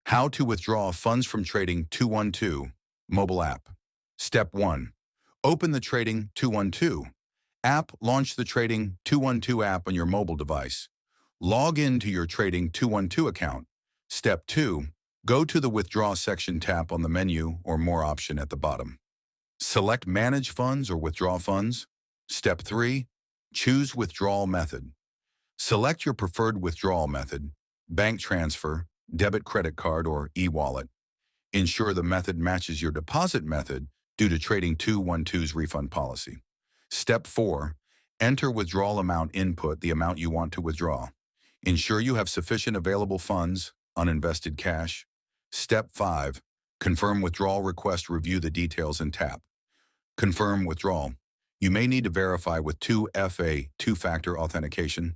How to withdraw funds from Trading 212 mobile app. Step 1. Open the Trading 212 app. Launch the Trading 212 app on your mobile device. Log into your Trading 212 account. Step 2. Go to the Withdraw section. Tap on the menu or More option at the bottom. Select Manage Funds or Withdraw Funds. Step 3. Choose Withdrawal Method. Select your preferred withdrawal method: bank transfer, debit credit card, or e-wallet. Ensure the method matches your deposit method due to Trading 212's refund policy. Step 4. Enter withdrawal amount. Input the amount you want to withdraw. Ensure you have sufficient available funds, uninvested cash. Step 5. Confirm withdrawal request. Review the details and tap Confirm withdrawal. You may need to verify with 2FA, two-factor authentication.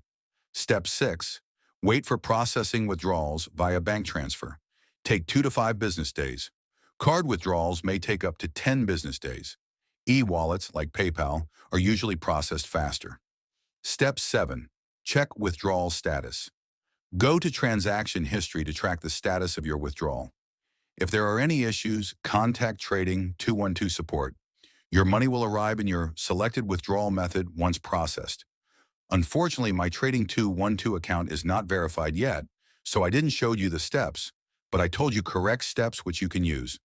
Step 6. Wait for processing withdrawals via bank transfer. Take 2 to 5 business days. Card withdrawals may take up to 10 business days. E-wallets, like PayPal, are usually processed faster. Step 7. Check withdrawal status. Go to transaction history to track the status of your withdrawal. If there are any issues, contact Trading 212 support. Your money will arrive in your selected withdrawal method once processed. Unfortunately, my Trading 212 account is not verified yet, so I didn't show you the steps, but I told you correct steps which you can use.